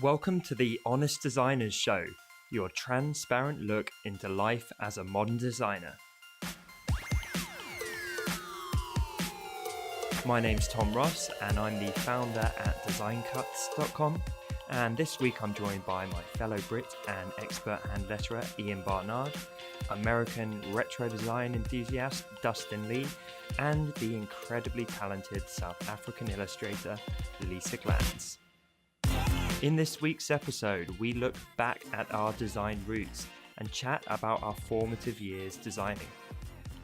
Welcome to the Honest Designers Show, your transparent look into life as a modern designer. My name's Tom Ross and I'm the founder at designcuts.com, and this week I'm joined by my fellow Brit and expert hand letterer Ian Barnard, American retro design enthusiast Dustin Lee, and the incredibly talented South African illustrator Lisa Glanz. In this week's episode, we look back at our design roots and chat about our formative years designing.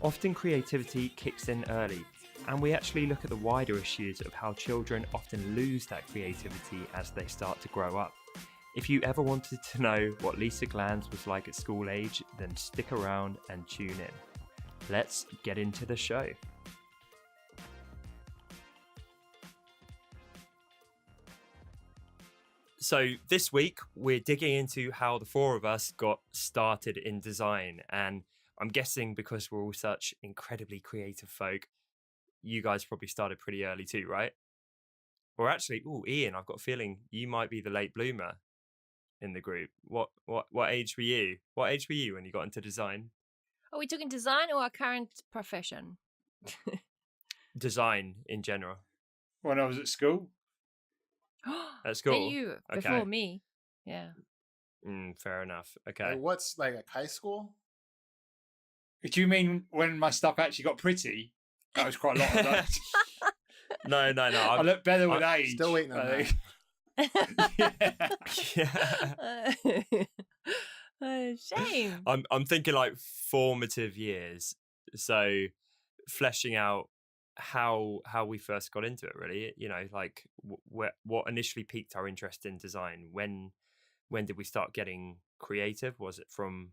Often creativity kicks in early, and we actually look at the wider issues of how children often lose that creativity as they start to grow up. If you ever wanted to know what Lisa Glanz was like at school age, then stick around and tune in. Let's get into the show. So this week, we're digging into how the four of us got started in design. And I'm guessing because we're all such incredibly creative folk, you guys probably started pretty early too, right? Or actually, Ian, I've got a feeling you might be the late bloomer in the group. What age were you? What age were you when you got into design? Are we talking design or our current profession? Design in general. When I was at school. At school? Then you, before me. Yeah. Fair enough. Okay. What's like high school? Do you mean when my stuff actually got pretty? That was quite a lot of that. No. I look better with age. Still waiting on that. Yeah. Shame. I'm thinking like formative years. So fleshing out how we first got into it, really, you know, like what initially piqued our interest in design. When did we start getting creative? Was it from,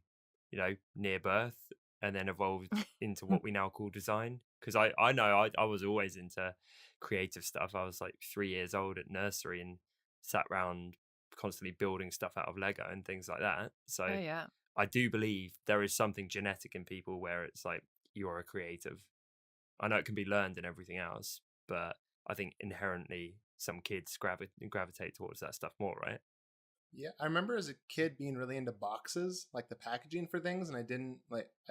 you know, near birth and then evolved into what we now call design? Because I know I was always into creative stuff. I was like 3 years old at nursery and sat around constantly building stuff out of Lego and things like that. So yeah. I do believe there is something genetic in people where it's like you're a creative. I know it can be learned and everything else, but I think inherently some kids gravitate towards that stuff more, right? Yeah, I remember as a kid being really into boxes, like the packaging for things, and I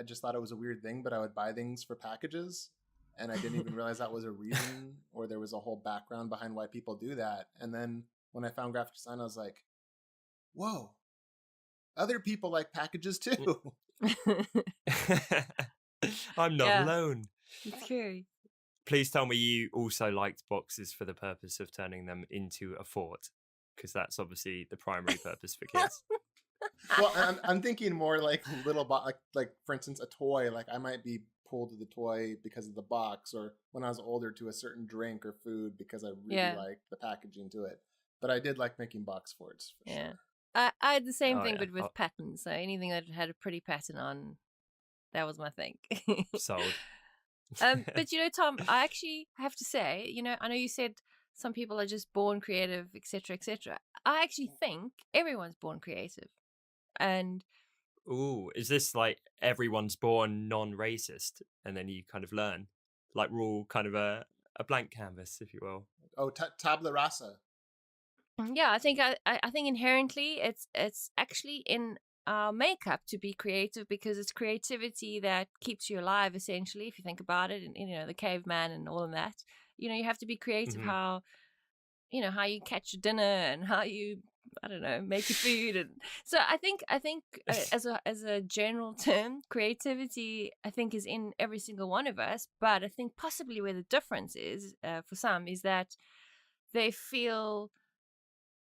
just thought it was a weird thing, but I would buy things for packages, and I didn't even realize that was a reason, or there was a whole background behind why people do that. And then when I found graphic design, I was like, whoa, other people like packages too. I'm not alone. It's true. Please tell me you also liked boxes for the purpose of turning them into a fort, because that's obviously the primary purpose for kids. Well, I'm thinking more like little like for instance, a toy. Like I might be pulled to the toy because of the box, or when I was older to a certain drink or food because I really liked the packaging to it. But I did like making box forts. For sure. I had the same thing, but with patterns. So anything that had a pretty pattern on, that was my thing. Sold. But you know, Tom, I actually have to say, you know, I know you said some people are just born creative, etc., etc. I actually think everyone's born creative, and is this like everyone's born non-racist, and then you kind of learn, like we're all kind of a blank canvas, if you will? Oh, tabula rasa. Yeah, I think inherently it's actually in our makeup to be creative, because it's creativity that keeps you alive, essentially, if you think about it. And you know, the caveman and all of that, you know, you have to be creative. How, you know, how you catch your dinner and how you, I don't know, make your food. And so I think as a general term, creativity, I think, is in every single one of us. But I think possibly where the difference is for some is that they feel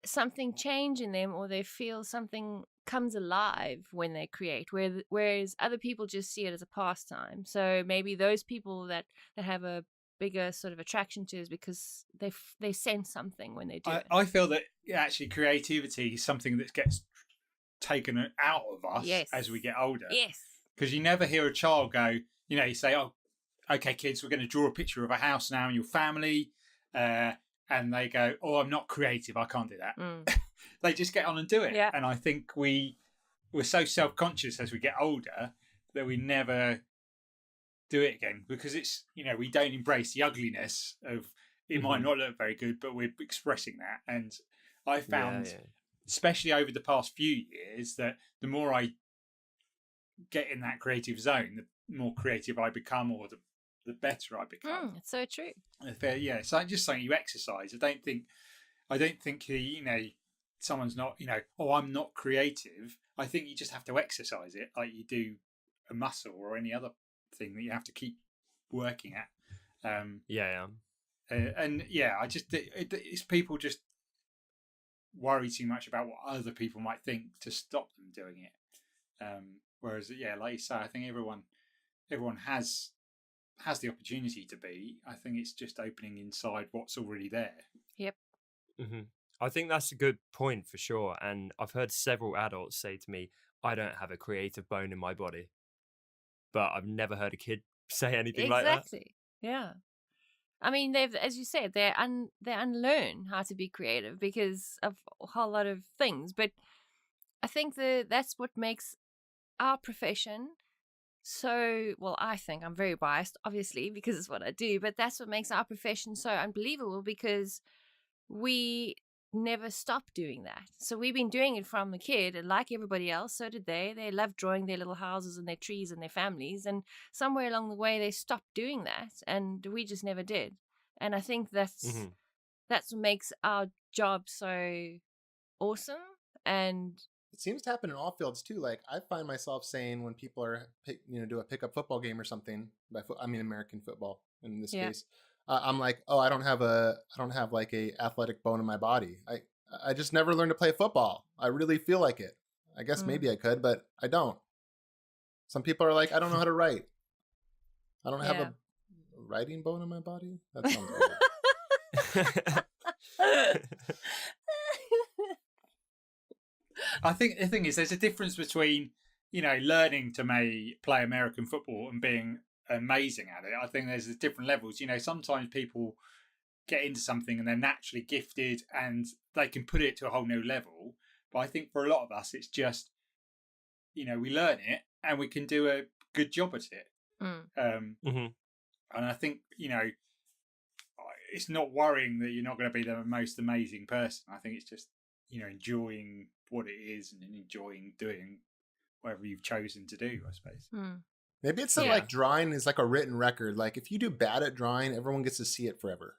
something change in them, or they feel something comes alive when they create, whereas other people just see it as a pastime. So maybe those people that have a bigger sort of attraction to is because they sense something when they do it. I feel that actually creativity is something that gets taken out of us as we get older. Yes. Because you never hear a child go, you know, you say, oh, okay, kids, we're going to draw a picture of a house now and your family. And they go, oh, I'm not creative, I can't do that. They just get on and do it. Yeah. And I think we're so self-conscious as we get older that we never do it again, because it's, you know, we don't embrace the ugliness of it. Might not look very good, but we're expressing that. And I found especially over the past few years, that the more I get in that creative zone, the more creative I become, or the better I become. It's so true. Yeah, so just something you exercise. I don't think someone's not, oh, I'm not creative. I think you just have to exercise it like you do a muscle or any other thing that you have to keep working at. And I just it's people just worry too much about what other people might think to stop them doing it. Whereas, like you say, I think everyone has the opportunity to be. I think it's just opening inside what's already there. Yep. Mm-hmm. I think that's a good point for sure. And I've heard several adults say to me, I don't have a creative bone in my body. But I've never heard a kid say anything like that. Exactly. Yeah. I mean, they've, as you said, they unlearn how to be creative because of a whole lot of things. But I think that's what makes our profession so, well, I think I'm very biased, obviously, because it's what I do, but that's what makes our profession so unbelievable, because we never stop doing that. So we've been doing it from a kid, and like everybody else, so did they. They loved drawing their little houses and their trees and their families, and somewhere along the way they stopped doing that, and we just never did. And I think that's what makes our job so awesome. And it seems to happen in all fields too. Like, I find myself saying when people are, do a pickup football game or something, American football in this case, I'm like, oh, I don't have like a athletic bone in my body. I just never learned to play football. I really feel like it. I guess maybe I could, but I don't. Some people are like, I don't know how to write. I don't have a writing bone in my body. That sounds weird. I think the thing is, there's a difference between, learning to play American football and being amazing at it. I think there's different levels. Sometimes people get into something and they're naturally gifted and they can put it to a whole new level. But I think for a lot of us, it's just, we learn it and we can do a good job at it. And I think, it's not worrying that you're not going to be the most amazing person. I think it's just, enjoying what it is and enjoying doing whatever you've chosen to do, I suppose. Maybe it's like drawing is like a written record. Like, if you do bad at drawing, everyone gets to see it forever.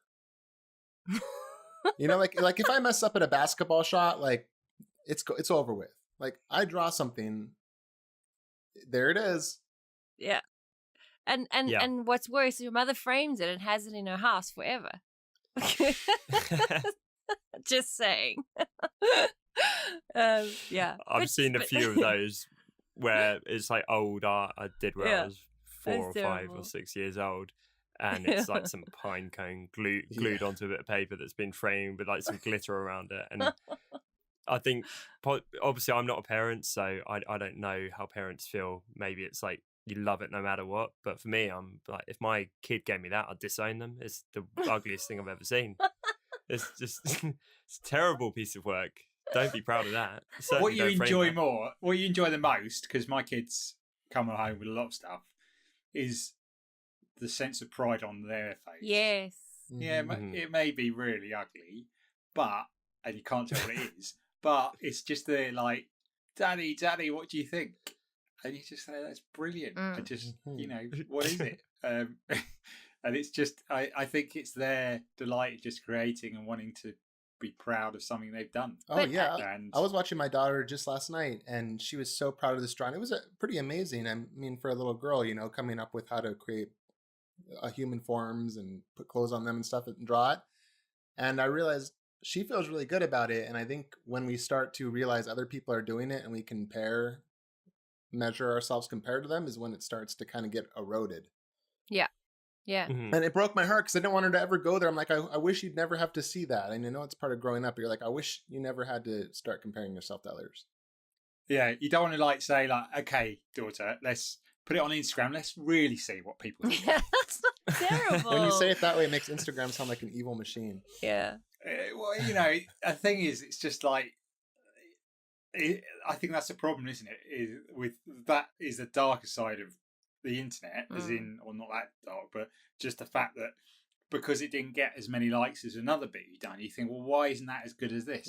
Like if I mess up at a basketball shot, like it's over with. Like, I draw something, there it is. Yeah. And what's worse, your mother frames it and has it in her house forever. Just saying. I've seen a few of those where it's like old art I did when I was 4 or 5 or 6 years old, and it's like some pine cone glued onto a bit of paper that's been framed with like some glitter around it. And I think, obviously I'm not a parent, so I don't know how parents feel. Maybe it's like you love it no matter what, but for me, I'm like, if my kid gave me that, I'd disown them. It's the ugliest thing I've ever seen. It's just it's a terrible piece of work. Don't be proud of that. What you enjoy more, what you enjoy the most, because my kids come home with a lot of stuff, is the sense of pride on their face. Yes. Yeah, it may be really ugly, and you can't tell what it is, but it's just they're like, Daddy, what do you think? And you just say, that's brilliant. I just, what is it? And it's just, I think it's their delight just creating and wanting to be proud of something they've done. Oh, yeah. And I was watching my daughter just last night, and she was so proud of this drawing. It was pretty amazing. I mean, for a little girl, coming up with how to create human forms and put clothes on them and stuff and draw it. And I realized she feels really good about it. And I think when we start to realize other people are doing it and we measure ourselves compared to them, is when it starts to kind of get eroded. Yeah. Yeah. And it broke my heart because I didn't want her to ever go there. I'm like, I wish you'd never have to see that. And I know it's part of growing up, but you're like, I wish you never had to start comparing yourself to others. Yeah, you don't want to say okay, daughter, let's put it on Instagram. Let's really see what people think. Yeah, that's not terrible. When you say it that way, it makes Instagram sound like an evil machine. Yeah. Well, the thing is, it's just like, I think that's the problem, isn't it? That is the darker side of the internet, as in, or not that dark, but just the fact that because it didn't get as many likes as another bit you've done, you think, well, why isn't that as good as this?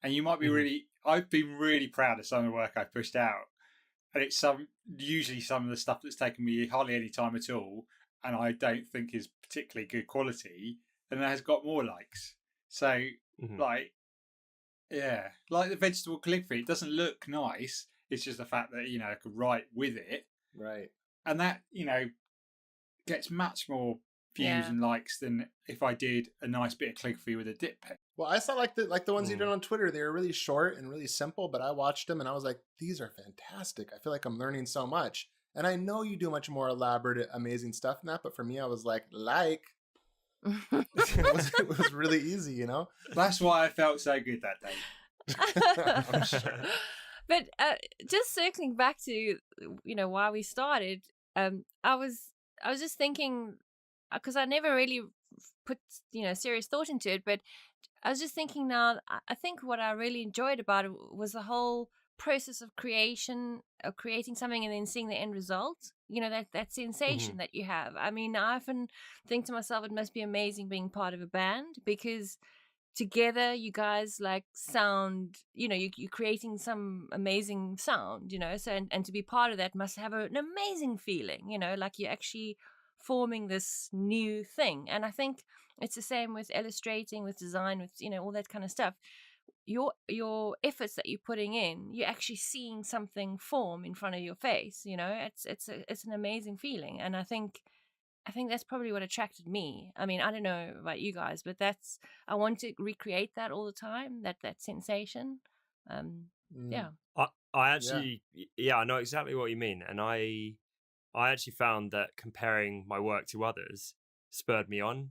and you might be really. I've been really proud of some of the work I've pushed out, and it's usually some of the stuff that's taken me hardly any time at all, and I don't think is particularly good quality, and it has got more likes. So like, yeah, like the vegetable calligraphy, it doesn't look nice. It's just the fact that I could write with it, Right. and that gets much more views and likes than if I did a nice bit of calligraphy with a dip pen. Well, I saw like the ones you did on Twitter. They were really short and really simple, but I watched them and I was like, these are fantastic. I feel like I'm learning so much. And I know you do much more elaborate, amazing stuff than that, but for me, I was like, it was really easy, you know? That's why I felt so good that day. I'm sure. But just circling back to why we started, I was just thinking, because I never really put serious thought into it, but I was just thinking now, I think what I really enjoyed about it was the whole process of creating something and then seeing the end result. That sensation that you have. I mean, I often think to myself, it must be amazing being part of a band, because together you guys like sound, you're creating some amazing sound, so and to be part of that must have an amazing feeling, like you're actually forming this new thing. And I think it's the same with illustrating, with design, with all that kind of stuff. Your efforts that you're putting in, you're actually seeing something form in front of your face. It's an amazing feeling. And I think that's probably what attracted me. I mean, I don't know about you guys, but I want to recreate that all the time, that sensation. Yeah. I actually, I know exactly what you mean. And I actually found that comparing my work to others spurred me on.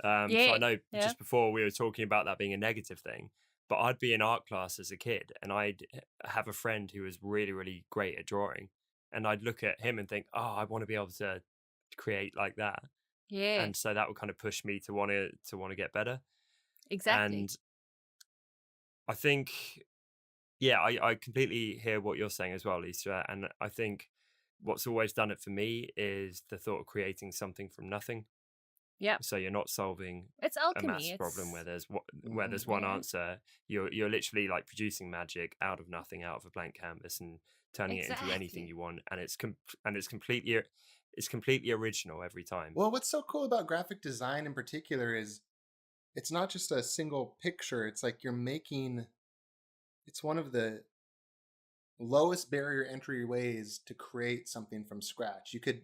So I know just before we were talking about that being a negative thing, but I'd be in art class as a kid and I'd have a friend who was really, really great at drawing. And I'd look at him and think, oh, I want to be able to create like that. Yeah. And so that would kind of push me to want to get better. Exactly. And I think, I completely hear what you're saying as well, Lisa. And I think what's always done it for me is the thought of creating something from nothing. Yeah. So you're not solving it's alchemy. a maths problem where there's one answer. You're literally like producing magic out of nothing, out of a blank canvas, and turning it into anything you want. And it's completely original every time. Well, what's so cool about graphic design in particular is it's not just a single picture. It's like it's one of the lowest barrier entry ways to create something from scratch. You could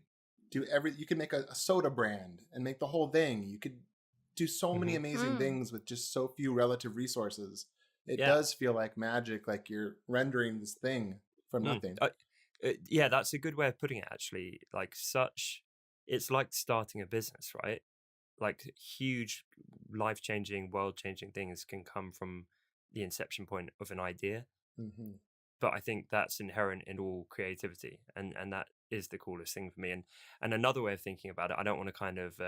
you could make a soda brand and make the whole thing. You could do so many amazing things with just so few relative resources. It does feel like magic, like you're rendering this thing from nothing. That's a good way of putting it, actually. It's like starting a business, right? Like huge life-changing, world-changing things can come from the inception point of an idea. But I think that's inherent in all creativity, and that is the coolest thing for me. And another way of thinking about it, I don't want to kind of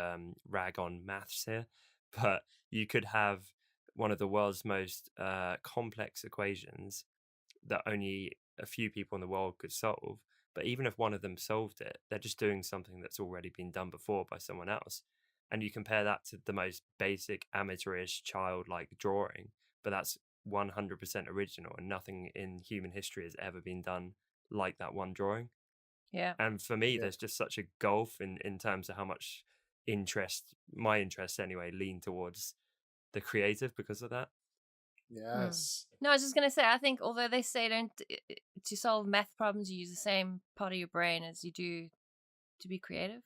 rag on maths here, but you could have one of the world's most complex equations that only a few people in the world could solve. But even if one of them solved it, they're just doing something that's already been done before by someone else. And you compare that to the most basic amateurish childlike drawing, but that's 100% original, and nothing in human history has ever been done like that one drawing. And for me, there's just such a gulf in terms of how much my interests anyway, lean towards the creative because of that. Yes. No, I was just going to say, I think although they say to solve math problems, you use the same part of your brain as you do to be creative.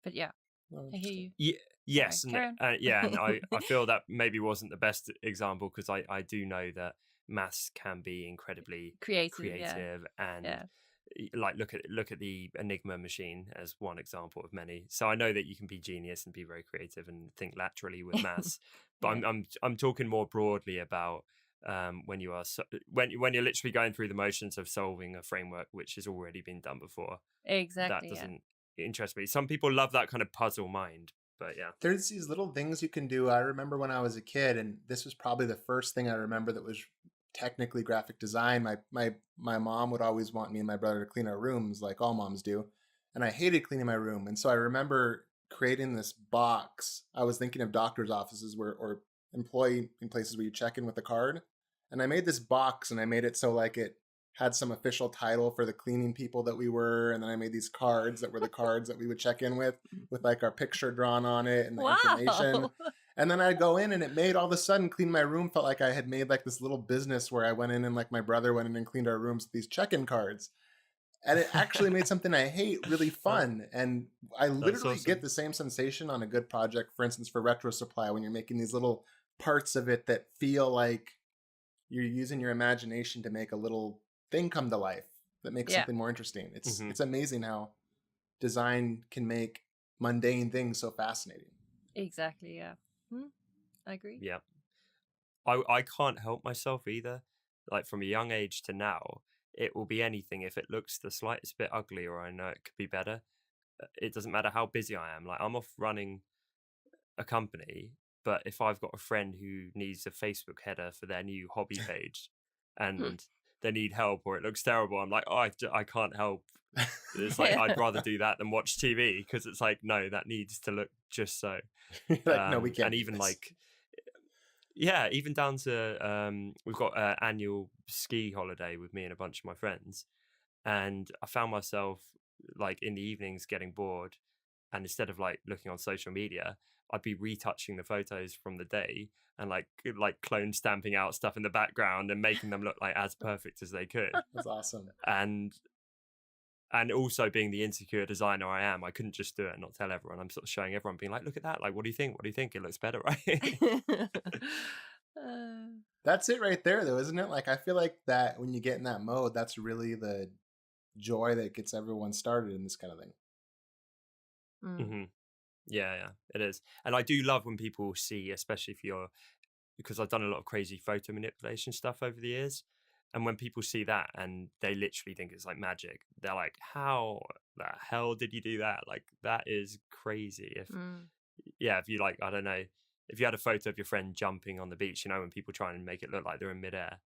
But I hear you. Yes. And I feel that maybe wasn't the best example, because I do know that maths can be incredibly creative and like look at the Enigma machine as one example of many. So I know that you can be genius and be very creative and think laterally with maths, but I'm talking more broadly about when you're literally going through the motions of solving a framework which has already been done before. Exactly. That doesn't interest me. Some people love that kind of puzzle mind, but there's these little things you can do. I remember when I was a kid, and this was probably the first thing I remember that was technically graphic design. My mom would always want me and my brother to clean our rooms, like all moms do, and I hated cleaning my room. And so I remember creating this box. I was thinking of doctors' offices or employee in places where you check in with a card, And I made this box, and I made it so like it had some official title for the cleaning people that we were, and then I made these cards that were the cards that we would check in with like our picture drawn on it and the information. And then I'd go in, and it made all of a sudden clean my room felt like I had made like this little business where I went in and like my brother went in and cleaned our rooms with these check-in cards. And it actually made something I hate really fun. And I literally awesome. get the same sensation on a good project, for instance, for Retro Supply, when you're making these little parts of it that feel like you're using your imagination to make a little thing come to life that makes something more interesting. It's amazing how design can make mundane things so fascinating. Exactly, yeah. I agree. Yeah. I can't help myself either. Like from a young age to now, it will be anything. If it looks the slightest bit ugly or I know it could be better, it doesn't matter how busy I am. Like I'm off running a company, but if I've got a friend who needs a Facebook header for their new hobby page and they need help or it looks terrible, I'm like, oh, I can't help. It's like I'd rather do that than watch TV, because it's like, no, that needs to look just so. Like, no, we can't. And even like, even down to we've got an annual ski holiday with me and a bunch of my friends, and I found myself like in the evenings getting bored, and instead of like looking on social media, I'd be retouching the photos from the day and like clone stamping out stuff in the background and making them look like as perfect as they could. That's awesome. And also being the insecure designer I am, I couldn't just do it and not tell everyone. I'm sort of showing everyone, being like, look at that. Like, what do you think? What do you think? It looks better, right? That's it right there, though, isn't it? Like, I feel like that when you get in that mode, that's really the joy that gets everyone started in this kind of thing. Mm-hmm. Yeah, it is. And I do love when people see, especially because I've done a lot of crazy photo manipulation stuff over the years. And when people see that and they literally think it's like magic, they're like, how the hell did you do that? Like, that is crazy. If you like, I don't know, if you had a photo of your friend jumping on the beach, you know, when people try and make it look like they're in midair,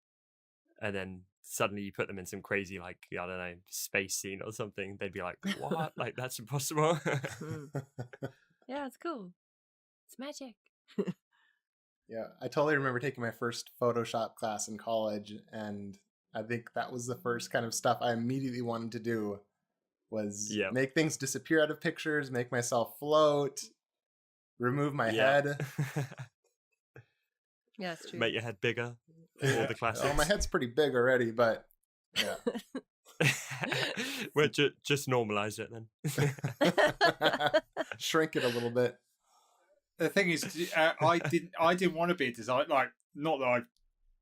and then suddenly you put them in some crazy, like, I don't know, space scene or something, they'd be like, what? Like, that's impossible. Yeah, it's cool. It's magic. Yeah, I totally remember taking my first Photoshop class in college, and I think that was the first kind of stuff I immediately wanted to do, was make things disappear out of pictures, make myself float, remove my head. Yeah, it's true. Make your head bigger. All the classics. Oh, my head's pretty big already, but yeah. Well, just normalize it then. Shrink it a little bit. The thing is, I didn't want to be a designer. Like, not that I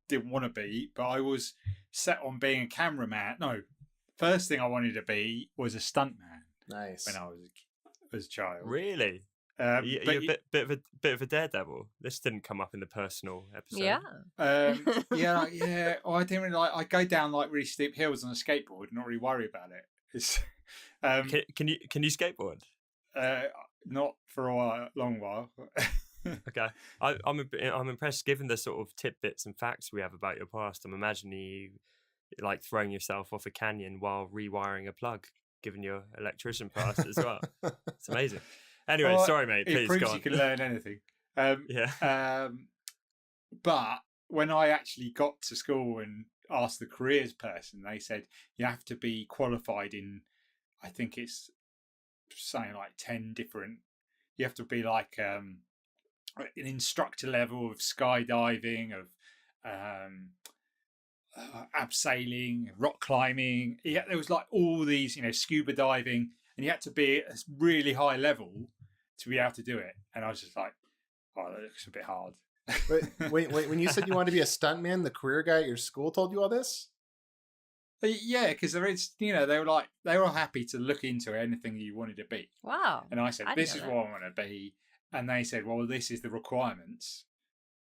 didn't want to be, but I was set on being a cameraman. No, first thing I wanted to be was a stuntman. Nice. When I was a child. Really? You're a bit of a daredevil. This didn't come up in the personal episode. Yeah. Oh, I didn't really like. I go down like really steep hills on a skateboard, and not really worry about it. It's, can you skateboard? Not for a long while. Okay, I'm impressed, given the sort of tidbits and facts we have about your past. I'm imagining you like throwing yourself off a canyon while rewiring a plug, given your electrician past as well. It's amazing. Anyway, sorry, mate. Please, it proves go on. you can learn anything. But when I actually got to school and asked the careers person, they said you have to be qualified in, I think it's saying like 10 different. You have to be like an instructor level of skydiving, of abseiling, rock climbing. Yeah, there was like all these, scuba diving, and you had to be at a really high level to be able to do it. And I was just like, oh, that looks a bit hard. Wait, when you said you wanted to be a stuntman, the career guy at your school told you all this? Yeah, because there is, they were happy to look into anything you wanted to be. Wow. And I said, this is what I want to be. And they said, well, this is the requirements.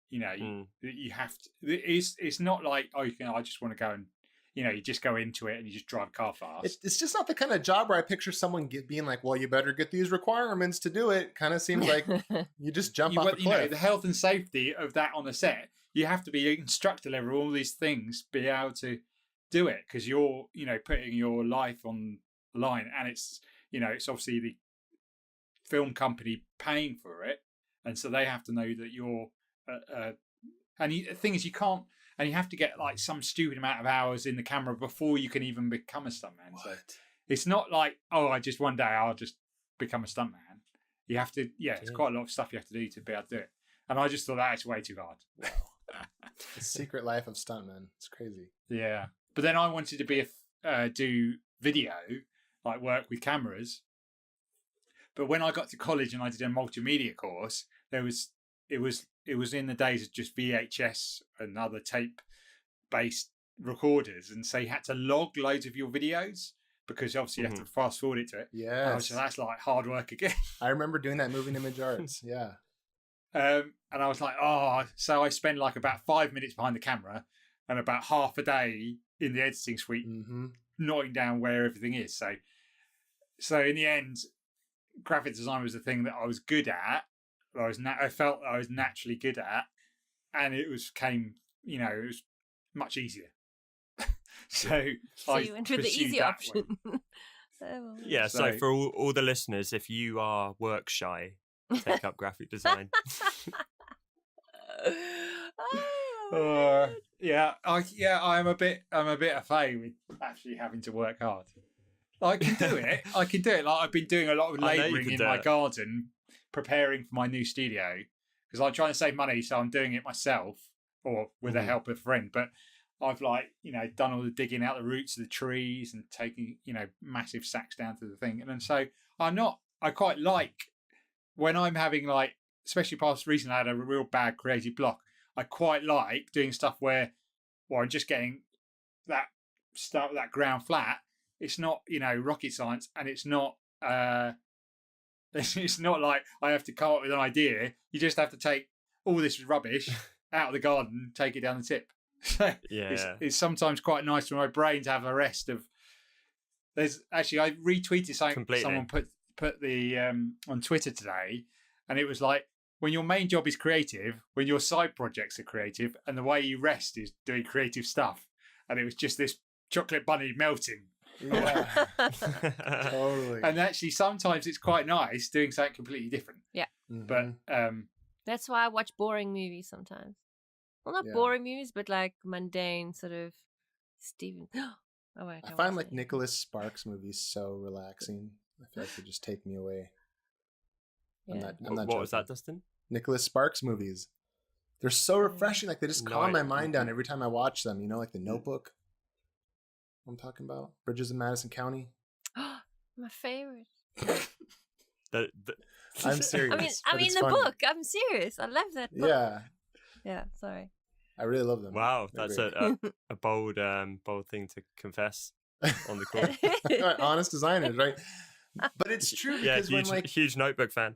You have to, it's not like, I just want to go and, you just go into it and you just drive a car fast. It's just not the kind of job where I picture someone being like, well, you better get these requirements to do it. Kind of seems like you just jump off a cliff. The health and safety of that on the set, you have to be instructor level, all these things, be able to do it, because you're putting your life on the line, and it's it's obviously the film company paying for it, and so they have to know that you're and the thing is, you can't, and you have to get like some stupid amount of hours in the camera before you can even become a stuntman. What? So it's not like, oh, I just one day I'll just become a stuntman. You have to, it's quite a lot of stuff you have to do to be able to do it. And I just thought that's way too hard. Wow. The secret life of stuntmen. It's crazy. Yeah. But then I wanted to be do video, like work with cameras. But when I got to college and I did a multimedia course, it was in the days of just VHS and other tape-based recorders, and so you had to log loads of your videos because obviously you have to fast forward it to it. Yeah. So that's like hard work again. I remember doing that moving image arts. Yeah. And I was like, so I spend like about 5 minutes behind the camera and about half a day in the editing suite, noting down where everything is. So in the end, graphic design was the thing that I was good at. I felt I was naturally good at, and it was much easier. So you went with the easy option. Yeah, so for all the listeners, if you are work shy, take up graphic design. I'm a bit afraid with actually having to work hard. I can do it. Like I've been doing a lot of labouring in my garden, preparing for my new studio, because I'm trying to save money, so I'm doing it myself or with the help of a friend. But I've done all the digging out the roots of the trees and taking massive sacks down to the thing, and so I quite like when I'm having especially past recently I had a real bad creative block. I quite like doing stuff where I'm just getting that ground flat. It's not rocket science, and it's not it's not like I have to come up with an idea. You just have to take all this rubbish out of the garden, take it down the tip. So it's sometimes quite nice for my brain to have a rest of. There's actually I retweeted something Completely. Someone put the on Twitter today, and it was like, when your main job is creative, when your side projects are creative, and the way you rest is doing creative stuff. And it was just this chocolate bunny melting. Yeah. Totally. And actually, sometimes it's quite nice doing something completely different. Yeah. But that's why I watch boring movies sometimes. Well, not boring movies, but like mundane sort of Steven. Oh, wait, I find Nicholas Sparks movies so relaxing. I feel like they just take me away. Yeah. I'm not what was that, Dustin? Nicholas Sparks movies. They're so refreshing. Like they just calm my mind down every time I watch them. Like The Notebook. I'm talking about Bridges in Madison County. My favorite. I'm serious. I mean the funny. book. I'm serious. I love that book. Yeah. Yeah. Sorry. I really love them. Wow, that's a bold thing to confess on the call. Honest designers, right? But it's true because huge Notebook fan.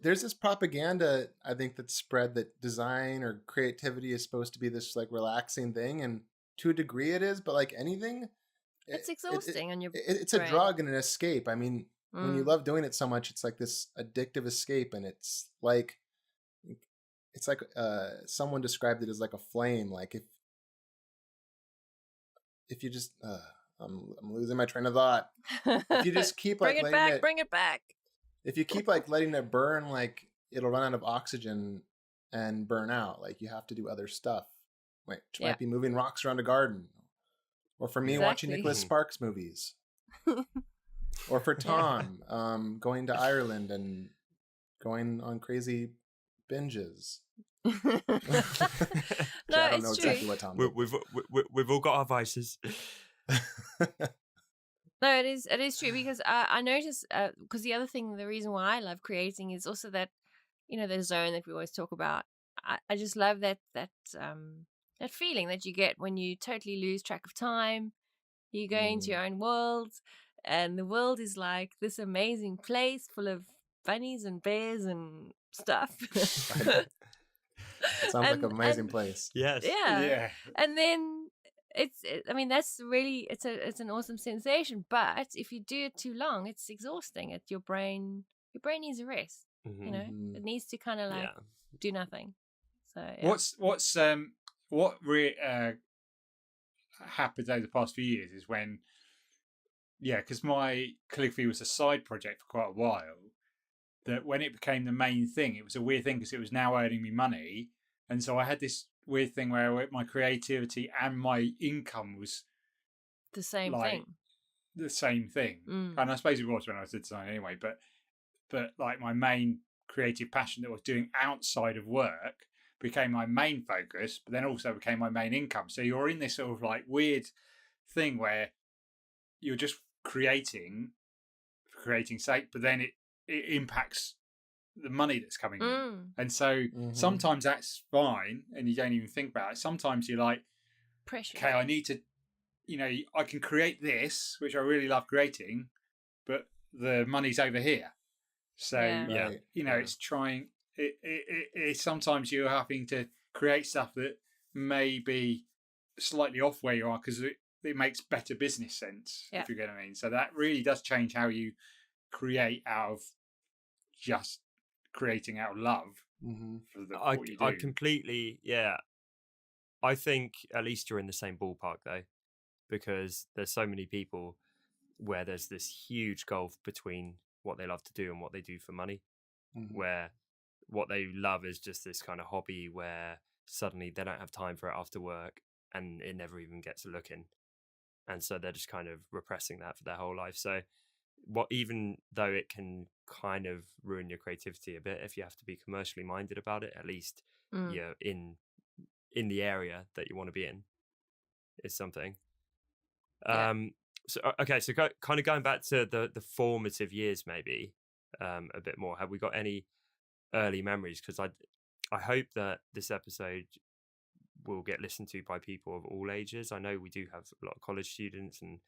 There's this propaganda, I think, that's spread that design or creativity is supposed to be this relaxing thing, and to a degree it is, but like anything, it's exhausting on your it's a drug and an escape. I mean, when you love doing it so much, it's like this addictive escape, and it's like someone described it as like a flame. Like if you just I'm losing my train of thought. If you just keep bring it back. If you keep letting it burn, it'll run out of oxygen and burn out. Like you have to do other stuff. Which might be moving rocks around a garden. Or for me, watching Nicholas Sparks movies. Or for Tom, going to Ireland and going on crazy binges. No, I don't know exactly what Tom did. We've all got our vices. No, it is true, because I notice because the reason why I love creating is also that the zone that we always talk about. I just love that feeling that you get when you totally lose track of time. You go into your own world, and the world is like this amazing place full of bunnies and bears and stuff. It sounds like an amazing place. Yes. Yeah. And then that's really it's an awesome sensation. But if you do it too long, it's exhausting. Your brain needs a rest. It needs to kind of do nothing. So what really happened over the past few years is when, because my calligraphy was a side project for quite a while. That when it became the main thing, it was a weird thing because it was now earning me money, and so I had this weird thing where my creativity and my income was The same like thing. the same thing. And I suppose it was when I was a designer anyway, but like my main creative passion that I was doing outside of work became my main focus, but then also became my main income. So you're in this sort of like weird thing where you're just creating for creating's sake, but then it impacts the money that's coming in. And so sometimes that's fine and you don't even think about it. Sometimes you're like, Pressure. okay, I need to, I can create this, which I really love creating, but the money's over here. So, it's trying, it's sometimes you're having to create stuff that may be slightly off where you are because it makes better business sense, if you get what I mean. So that really does change how you create out of just creating out of love for what you do. I completely, I think at least you're in the same ballpark though, because there's so many people where there's this huge gulf between what they love to do and what they do for money, where what they love is just this kind of hobby where suddenly they don't have time for it after work and it never even gets a look in. And so they're just kind of repressing that for their whole life. So even though it can kind of ruin your creativity a bit, if you have to be commercially minded about it, at least you're in the area that you want to be in is something. So kind of going back to the formative years, maybe a bit more. Have we got any early memories? Because I hope that this episode will get listened to by people of all ages. I know we do have a lot of college students, and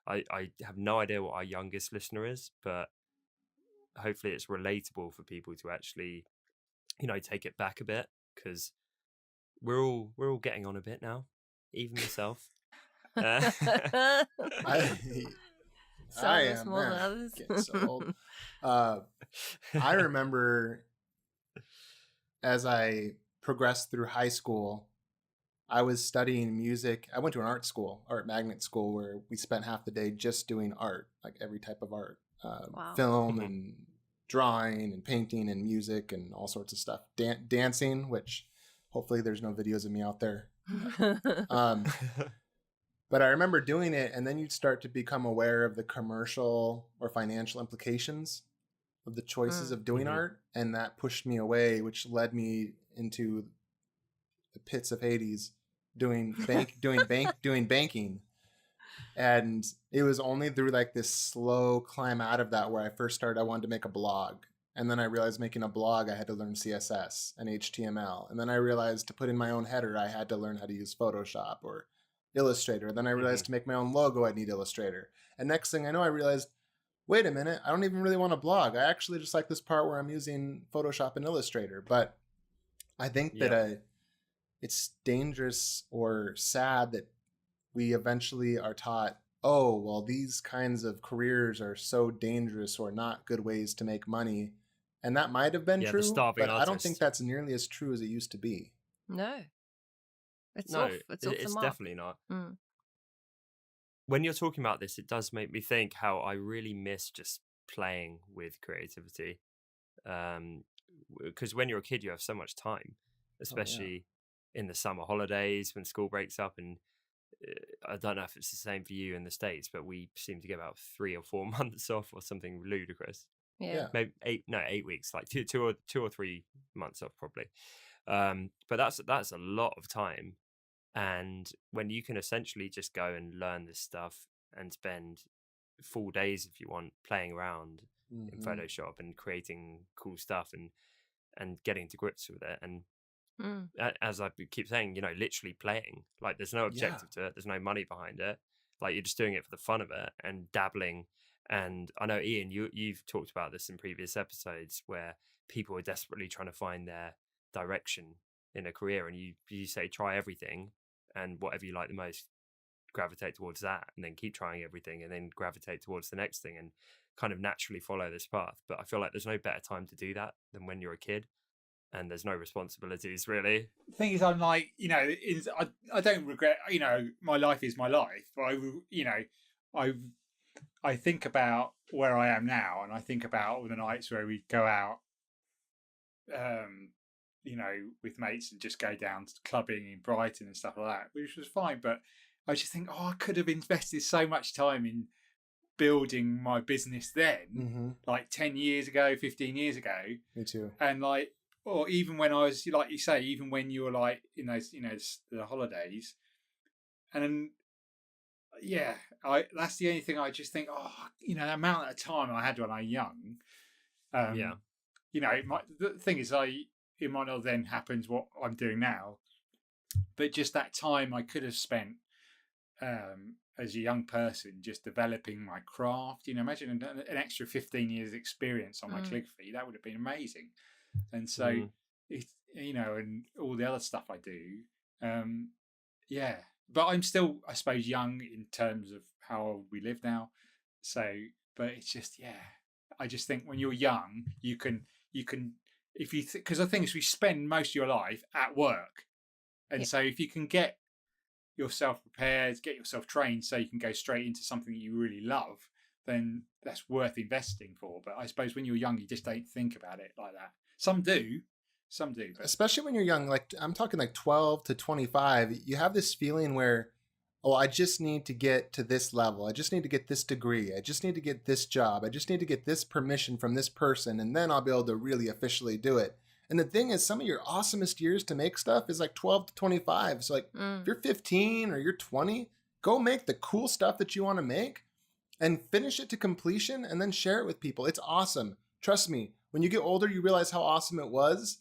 I have no idea what our youngest listener is, but hopefully it's relatable for people to actually, take it back a bit, because we're all getting on a bit now, even myself. I am getting so old. I remember as I progressed through high school, I was studying music. I went to an art magnet school, where we spent half the day just doing art, like every type of art, film and drawing and painting and music and all sorts of stuff. Dancing, which hopefully there's no videos of me out there. But I remember doing it, and then you'd start to become aware of the commercial or financial implications of the choices of doing art, and that pushed me away, which led me into the pits of Hades, doing banking. And it was only through like this slow climb out of that where I first started. I wanted to make a blog, and then I realized making a blog I had to learn CSS and HTML, and then I realized to put in my own header I had to learn how to use Photoshop or Illustrator. Then I realized to make my own logo I'd need Illustrator, and next thing I know I realized, wait a minute, I don't even really want a blog. I actually just like this part where I'm using Photoshop and Illustrator. But I think that it's dangerous or sad that we eventually are taught, oh, well, these kinds of careers are so dangerous or not good ways to make money. And that might have been true, but artist. I don't think that's nearly as true as it used to be. No. It's definitely not. When you're talking about this, it does make me think how I really miss just playing with creativity. Because when you're a kid, you have so much time, especially in the summer holidays when school breaks up. And I don't know if it's the same for you in the States, but we seem to get about 3 or 4 months off or something ludicrous. Maybe 8 weeks, like two or 3 months off probably. But that's a lot of time. And when you can essentially just go and learn this stuff and spend full days, if you want, playing around in Photoshop and creating cool stuff and getting to grips with it. And as I keep saying, literally playing, like there's no objective to it. There's no money behind it. Like you're just doing it for the fun of it and dabbling. And I know, Ian, you've talked about this in previous episodes where people are desperately trying to find their direction in a career, and you say try everything, and whatever you like the most, gravitate towards that, and then keep trying everything, and then gravitate towards the next thing, and kind of naturally follow this path. But I feel like there's no better time to do that than when you're a kid, and there's no responsibilities really. The thing is, I'm like, I don't regret, my life is my life. But I think about where I am now, and I think about all the nights where we go out, with mates and just go down to clubbing in Brighton and stuff like that, which was fine. But I just think, I could have invested so much time in building my business then, like 10 years ago, 15 years ago. Me too. And like, or even when I was, like you say, even when you were like in those, the holidays. And yeah, that's the only thing I just think, the amount of time I had when I was young. The thing is, it might not then happen what I'm doing now, but just that time I could have spent as a young person just developing my craft. Imagine an extra 15 years experience on my click fee. That would have been amazing. And so it's, and all the other stuff I do, but I'm still, I suppose, young in terms of how old we live now. So, but it's just, I just think when you're young, you can if you because the thing is, we spend most of your life at work, and so if you can get yourself prepared, get yourself trained, so you can go straight into something that you really love, then that's worth investing for. But I suppose when you're young, you just don't think about it like that. Some do, but especially when you're young. Like I'm talking like 12 to 25. You have this feeling where, I just need to get to this level. I just need to get this degree. I just need to get this job. I just need to get this permission from this person, and then I'll be able to really officially do it. And the thing is, some of your awesomest years to make stuff is like 12 to 25. So like if you're 15 or you're 20, go make the cool stuff that you want to make and finish it to completion and then share it with people. It's awesome. Trust me, when you get older, you realize how awesome it was.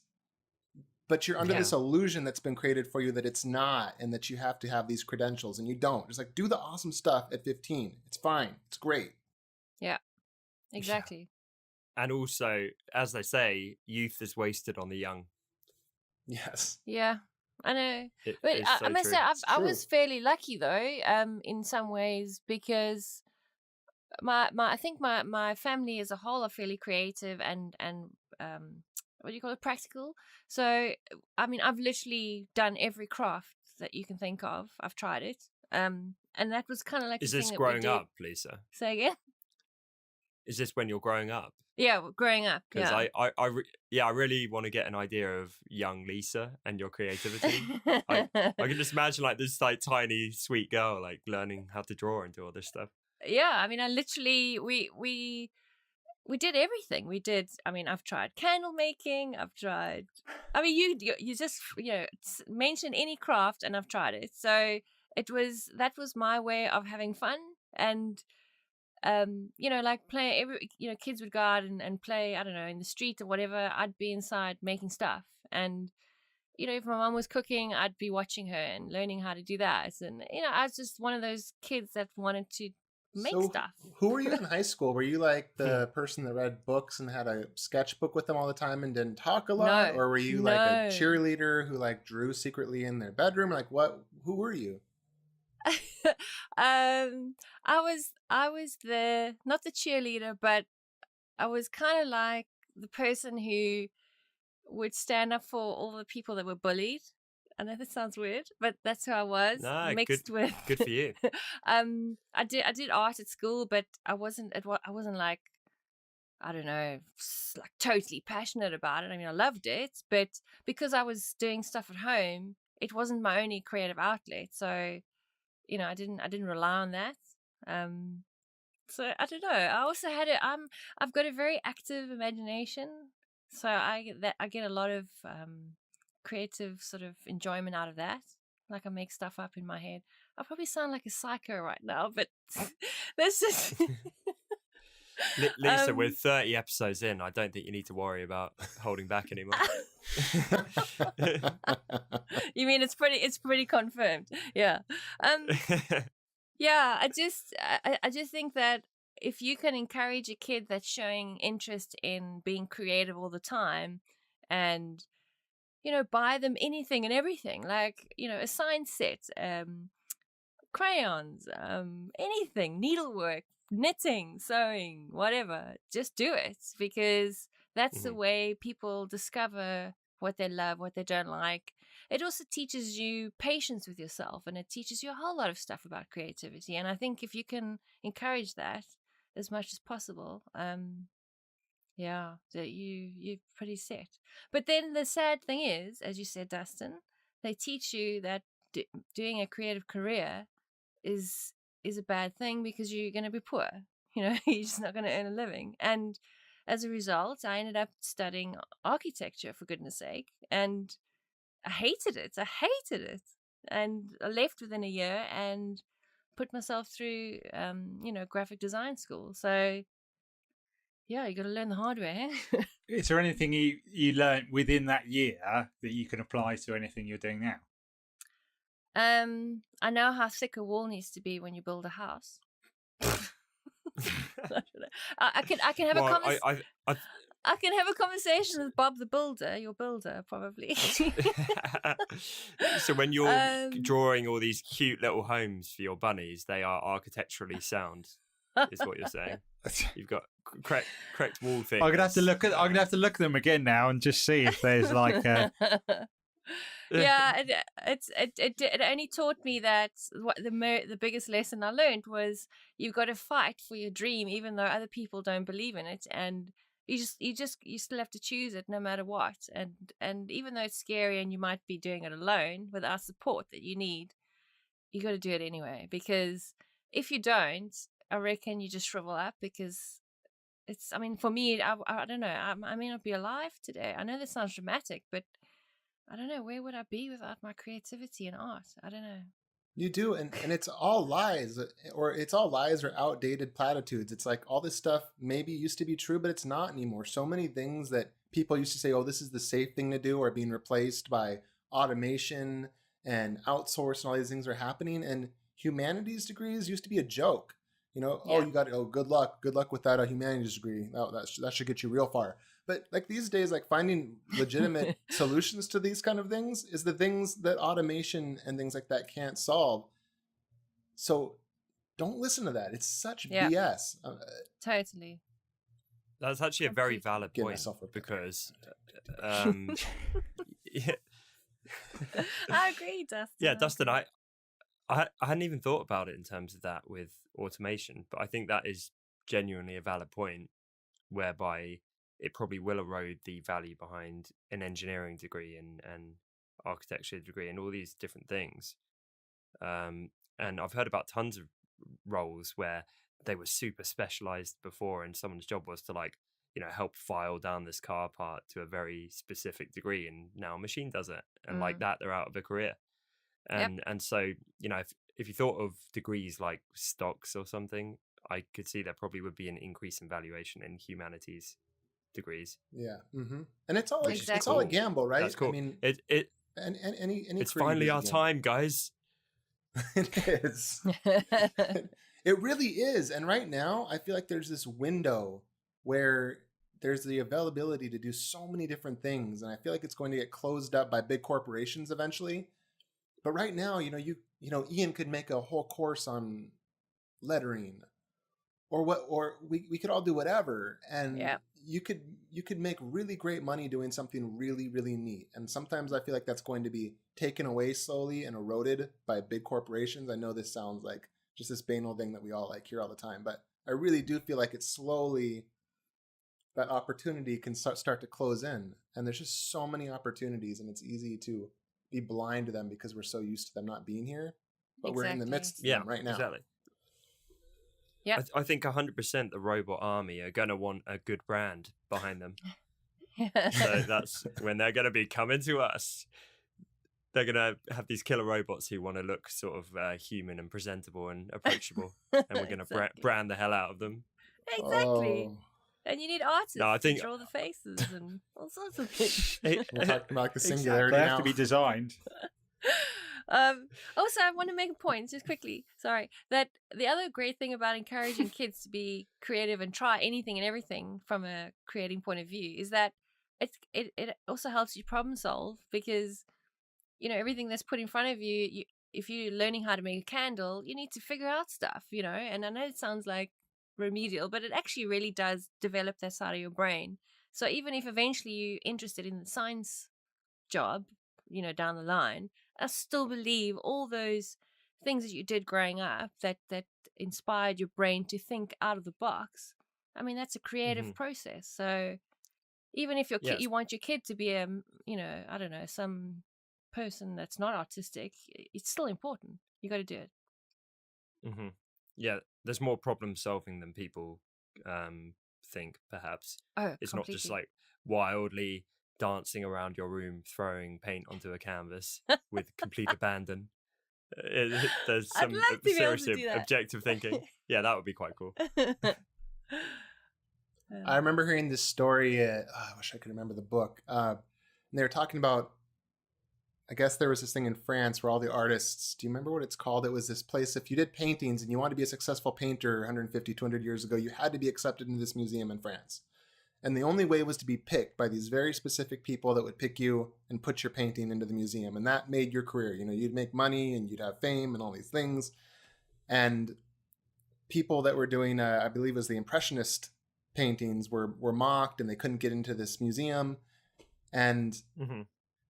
But you're under this illusion that's been created for you that it's not, and that you have to have these credentials, and you don't. Just like, do the awesome stuff at 15. It's fine. It's great. Yeah, exactly. And also, as they say, youth is wasted on the young. Yes. Yeah, I know. But I must say, I was fairly lucky though, in some ways, because I think my family as a whole are fairly creative and what do you call it, practical. So I mean, I've literally done every craft that you can think of. I've tried it, and that was kind of like. Is this growing up, Lisa? Say again. Is this when you're growing up? Yeah, growing up. Because I really want to get an idea of young Lisa and your creativity. I can just imagine like this like tiny sweet girl like learning how to draw and do all this stuff. Yeah, I mean, I literally we did everything. We did. I mean, I've tried candle making. I've tried. I mean, you just mention any craft, and I've tried it. So that was my way of having fun, and like play. Kids would go out and play. I don't know, in the street or whatever. I'd be inside making stuff, and if my mom was cooking, I'd be watching her and learning how to do that. And I was just one of those kids that wanted to make stuff. Who were you in high school? Were you like the person that read books and had a sketchbook with them all the time and didn't talk a lot? No, or were you like a cheerleader who like drew secretly in their bedroom? Like who were you? I was not the cheerleader, but I was kind of like the person who would stand up for all the people that were bullied. I know that sounds weird, but that's who I was. No, mixed with good for you. I did art at school, but I wasn't like, I don't know, like totally passionate about it. I mean, I loved it, but because I was doing stuff at home, it wasn't my only creative outlet. So, I didn't rely on that. So I don't know. I also had I've got a very active imagination, so I get a lot of creative sort of enjoyment out of that. Like I make stuff up in my head. I probably sound like a psycho right now, but that's just Lisa, we're 30 episodes in. I don't think you need to worry about holding back anymore. You mean it's pretty confirmed? Yeah. Yeah, I just think that if you can encourage a kid that's showing interest in being creative all the time, and buy them anything and everything, like a science set, crayons, anything, needlework, knitting, sewing, whatever, just do it, because that's the way people discover what they love, what they don't like. It also teaches you patience with yourself, and it teaches you a whole lot of stuff about creativity. And I think if you can encourage that as much as possible, Yeah, that you're pretty set. But then the sad thing is, as you said, Dustin, they teach you that doing a creative career is a bad thing because you're going to be poor. You're just not going to earn a living. And as a result, I ended up studying architecture, for goodness sake, and I hated it. And I left within a year and put myself through, graphic design school. So yeah, you got to learn the hard way. Is there anything you learned within that year that you can apply to anything you're doing now? I know how thick a wall needs to be when you build a house. I can have I can have a conversation with Bob the builder, your builder, probably. So when you're drawing all these cute little homes for your bunnies, they are architecturally sound, is what you're saying. You've got correct wall thickness. I'm gonna have to look at them again now and just see if there's like a... Yeah, it only taught me that what the biggest lesson I learned was you've got to fight for your dream even though other people don't believe in it, and you still have to choose it no matter what, and even though it's scary and you might be doing it alone without support that you need, you got to do it anyway, because if you don't, I reckon you just shrivel up, because for me, I don't know, I may not be alive today. I know this sounds dramatic, but I don't know, where would I be without my creativity and art? I don't know. You do, and it's all lies, or outdated platitudes. It's like all this stuff maybe used to be true, but it's not anymore. So many things that people used to say, oh, this is the safe thing to do, are being replaced by automation and outsource, and all these things are happening. And humanities degrees used to be a joke. Oh, you got good luck with that humanities degree. Oh, that should get you real far. But like these days, like finding legitimate solutions to these kind of things is the things that automation and things like that can't solve. So don't listen to that. It's such BS. Totally. That's actually a very valid point, because I agree, Dustin. Yeah, Dustin, I hadn't even thought about it in terms of that with automation, but I think that is genuinely a valid point, whereby it probably will erode the value behind an engineering degree and architecture degree and all these different things. And I've heard about tons of roles where they were super specialized before, and someone's job was to help file down this car part to a very specific degree, and now a machine does it, and like that they're out of a career. And so if you thought of degrees like stocks or something, I could see there probably would be an increase in valuation in humanities degrees. Yeah. Mm-hmm. And it's all it's all a gamble, right? That's cool. I mean, any it's finally our time, guys. It is. It really is. And right now, I feel like there's this window where there's the availability to do so many different things, and I feel like it's going to get closed up by big corporations eventually. But right now, Ian could make a whole course on lettering, or we could all do whatever, and you could make really great money doing something really, really neat. And sometimes I feel like that's going to be taken away slowly and eroded by big corporations. I know this sounds like just this banal thing that we all hear all the time, but I really do feel like it's slowly, that opportunity can start to close in. And there's just so many opportunities, and it's easy to be blind to them because we're so used to them not being here, but we're in the midst of them right now. Exactly. Yeah, I think 100% the robot army are going to want a good brand behind them. So that's when they're going to be coming to us. They're going to have these killer robots who want to look sort of human and presentable and approachable, and we're going to brand the hell out of them. Exactly. Oh. And you need artists to draw the faces and all sorts of things. We're talking about the singularity They now. have to be designed. Also, I want to make a point, just quickly, sorry, that the other great thing about encouraging kids to be creative and try anything and everything from a creating point of view is that it also helps you problem solve, because everything that's put in front of you, if you're learning how to make a candle, you need to figure out stuff, and I know it sounds like remedial, but it actually really does develop that side of your brain. So even if eventually you're interested in the science job, down the line, I still believe all those things that you did growing up that inspired your brain to think out of the box I mean, that's a creative Mhm. process. So even if Yes. you want your kid to be a, I don't know, some person that's not artistic, it's still important. You got to do it. Hmm. Yeah, there's more problem solving than people think, perhaps. Oh, It's not just completely. like wildly dancing around your room, throwing paint onto a canvas with complete abandon. There's I'd some love to be able to serious do that. objective thinking. Yeah, that would be quite cool. I remember hearing this story. I wish I could remember the book. And they were talking about, I guess there was this thing in France where all the artists, do you remember what it's called? It was this place, if you did paintings and you wanted to be a successful painter 150, 200 years ago, you had to be accepted into this museum in France. And the only way was to be picked by these very specific people that would pick you and put your painting into the museum. And that made your career. You'd make money and you'd have fame and all these things. And people that were doing, I believe it was the Impressionist paintings were mocked and they couldn't get into this museum. And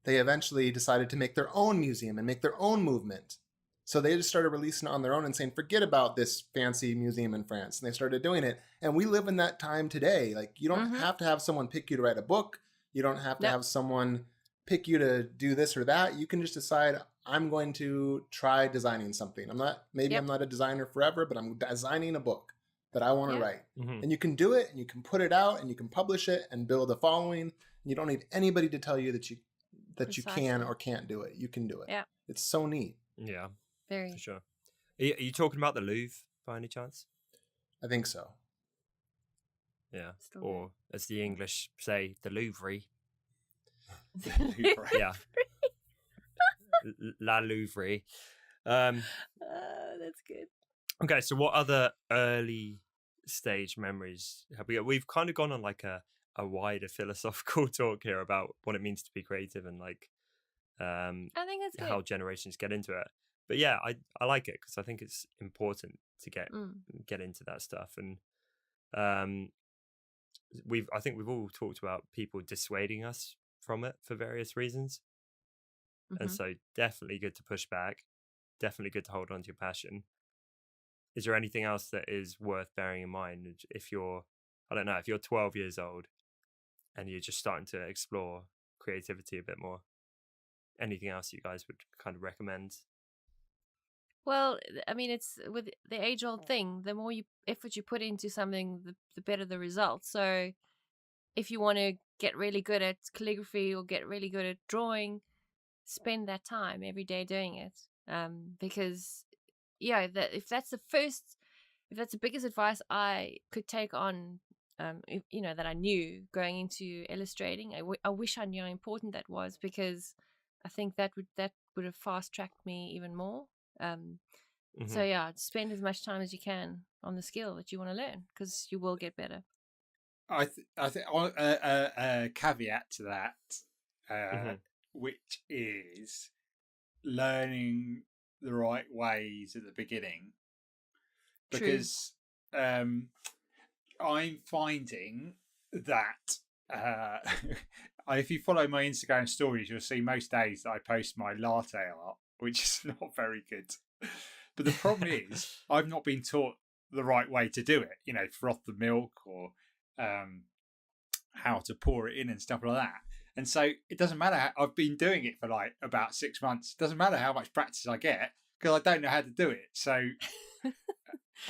they eventually decided to make their own museum and make their own movement. So they just started releasing it on their own and saying, forget about this fancy museum in France. And they started doing it. And we live in that time today. Like, you don't have to have someone pick you to write a book. You don't have to have someone pick you to do this or that. You can just decide, I'm going to try designing something. I'm not a designer forever, but I'm designing a book that I want to write. And you can do it and you can put it out and you can publish it and build a following. And you don't need anybody to tell you that you can or can't do it. You can do it. Yeah. It's so neat. Yeah, very. for sure. Are you talking about the Louvre by any chance? I think so. Yeah. Still Or as the English say, the Louvre. Louvre. Yeah. La Louvre. That's good. Okay, so what other early stage memories have we got? We've kind of gone on like a wider philosophical talk here about what it means to be creative and like I think that's good. how generations get into it. But yeah, I like it because I think it's important to get into that stuff. And I think we've all talked about people dissuading us from it for various reasons. And so definitely good to push back, definitely good to hold on to your passion. Is there anything else that is worth bearing in mind if you're 12 years old and you're just starting to explore creativity a bit more? Anything else you guys would kind of recommend? Well, I mean, it's with the age-old thing. The more effort you put into something, the better the results. So if you want to get really good at calligraphy or get really good at drawing, spend that time every day doing it. Because if that's the biggest advice I could take on, that I knew going into illustrating, I wish I knew how important that was, because I think that would have fast tracked me even more. So yeah, spend as much time as you can on the skill that you want to learn, because you will get better. I think a caveat to that, which is learning the right ways at the beginning, because I'm finding that if you follow my Instagram stories, you'll see most days that I post my latte art, which is not very good. But the problem is I've not been taught the right way to do it. Froth the milk or how to pour it in and stuff like that. And so it doesn't matter. I've been doing it for like about 6 months. It doesn't matter how much practice I get, because I don't know how to do it. So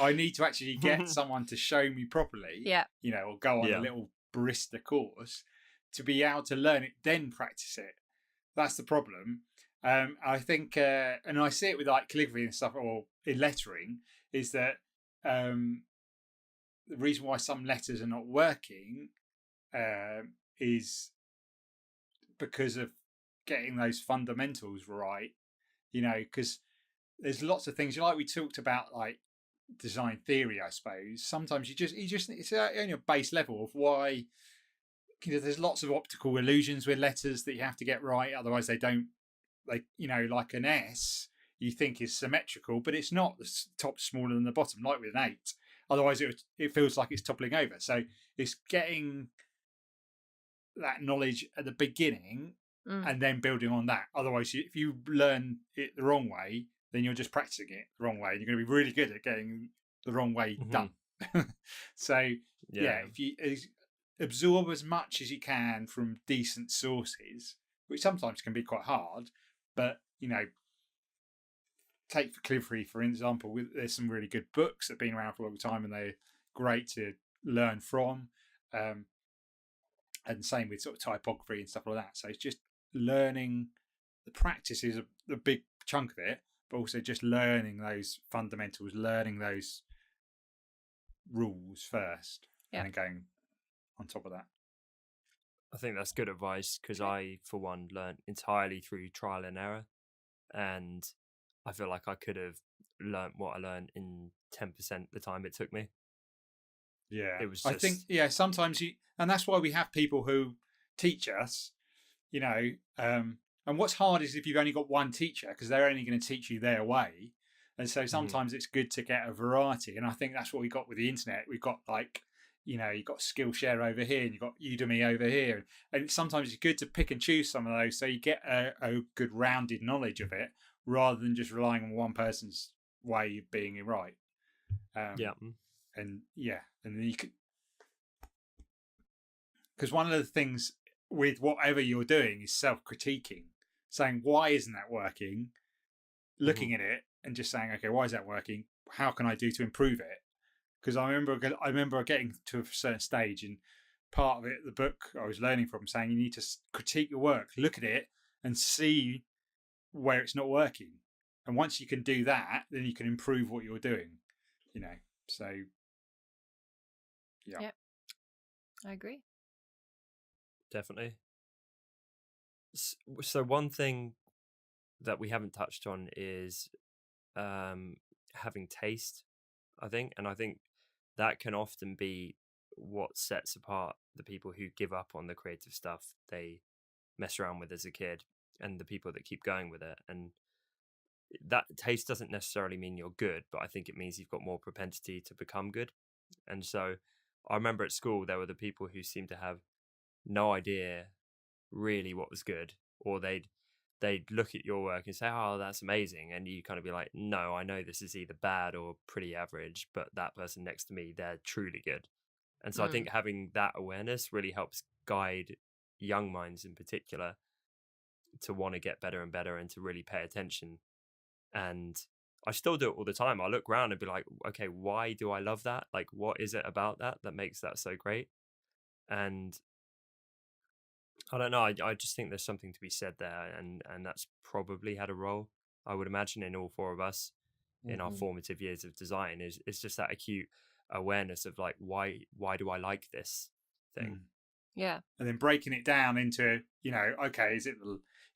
I need to actually get someone to show me properly, or go on a little barista course to be able to learn it, then practice it. That's the problem. I think, and I see it with like calligraphy and stuff, or in lettering, is that the reason why some letters are not working is because of getting those fundamentals right. Because there's lots of things, like we talked about, like design theory, I suppose. Sometimes you just it's only a base level of why. There's lots of optical illusions with letters that you have to get right, otherwise they don't. Like an S, you think is symmetrical, but it's not. The top's smaller than the bottom, like with an 8. Otherwise, it feels like it's toppling over. So it's getting that knowledge at the beginning and then building on that. Otherwise, if you learn it the wrong way, then you're just practicing it the wrong way. And you're going to be really good at getting the wrong way done. So if you absorb as much as you can from decent sources, which sometimes can be quite hard, but take for Calligraphy for example. There's some really good books that have been around for a long time, and they're great to learn from. And same with sort of typography and stuff like that. So it's just learning. The practice is a big chunk of it, but also just learning those fundamentals, learning those rules first, and then going on top of that. I think that's good advice, because I, for one, learned entirely through trial and error, and I feel like I could have learnt what I learned in 10% the time it took me. Yeah, it was just... I think sometimes and that's why we have people who teach us, and what's hard is if you've only got one teacher, because they're only going to teach you their way, and so sometimes it's good to get a variety. And I think that's what we got with the internet. We've got you've got Skillshare over here, and you've got Udemy over here, and sometimes it's good to pick and choose some of those, so you get a good rounded knowledge of it, rather than just relying on one person's way of being right. And then you could, because one of the things with whatever you're doing is self-critiquing, saying, why isn't that working? Looking at it and just saying, okay, why is that working? How can I do to improve it? Because I remember getting to a certain stage, and part of it, the book I was learning from, saying you need to critique your work, look at it and see where it's not working. And once you can do that, then you can improve what you're doing, so yeah, I agree. Definitely. So one thing that we haven't touched on is having taste, I think. And I think that can often be what sets apart the people who give up on the creative stuff they mess around with as a kid, and the people that keep going with it. And that taste doesn't necessarily mean you're good, but I think it means you've got more propensity to become good. And so I remember at school, there were the people who seemed to have no idea really what was good, or they'd look at your work and say, oh, that's amazing, and you kind of be like, no, I know this is either bad or pretty average, but that person next to me, they're truly good. And so I think having that awareness really helps guide young minds in particular to want to get better and better, and to really pay attention. And I still do it all the time. I look around and be like, okay, why do I love that? Like, what is it about that makes that so great? And I don't know. I just think there's something to be said there, and that's probably had a role, I would imagine, in all four of us in our formative years of design. It's just that acute awareness of like, why do I like this thing? Yeah. And then breaking it down into, okay, is it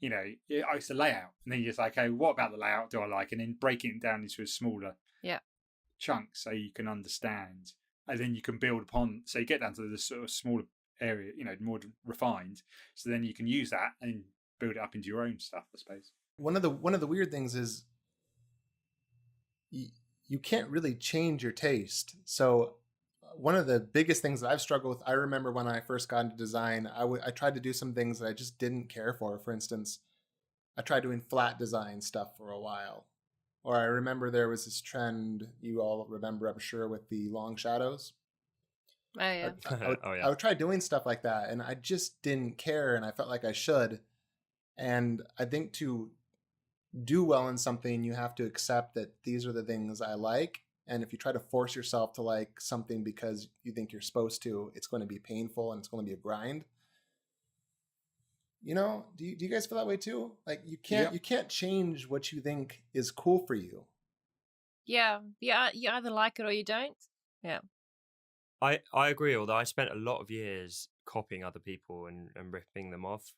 it's the layout, and then you're just like, okay, what about the layout do I like? And then breaking it down into a smaller chunk, so you can understand, and then you can build upon. So you get down to the sort of smaller area, more refined, so then you can use that and build it up into your own stuff, I suppose. One of the weird things is you can't really change your taste. So one of the biggest things that I've struggled with, I remember when I first got into design, I tried to do some things that I just didn't care for. For instance, I tried doing flat design stuff for a while. Or I remember there was this trend, you all remember, I'm sure, with the long shadows. Oh, yeah. I would try doing stuff like that, and I just didn't care, and I felt like I should. And I think to do well in something, you have to accept that these are the things I like. And if you try to force yourself to like something because you think you're supposed to, it's going to be painful and it's going to be a grind. Do you guys feel that way too? Like you can't change what you think is cool for you. Yeah. You either like it or you don't. Yeah. I agree, although I spent a lot of years copying other people and ripping them off,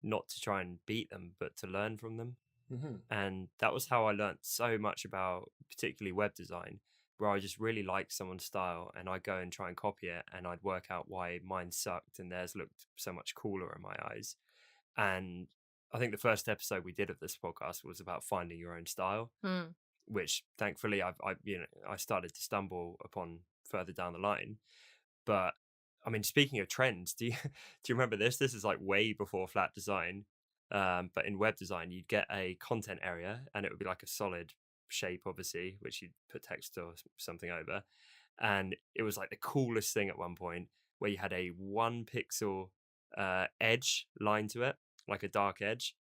not to try and beat them, but to learn from them. And that was how I learned so much about particularly web design, where I just really liked someone's style, and I'd go and try and copy it, and I'd work out why mine sucked and theirs looked so much cooler in my eyes. And I think the first episode we did of this podcast was about finding your own style, which thankfully I started to stumble upon further down the line. But I mean, speaking of trends, do you remember this? This is like way before flat design. But in web design, you'd get a content area, and it would be like a solid shape, obviously, which you'd put text or something over. and it was like the coolest thing at one point, where you had a 1 pixel edge line to it, like a dark edge.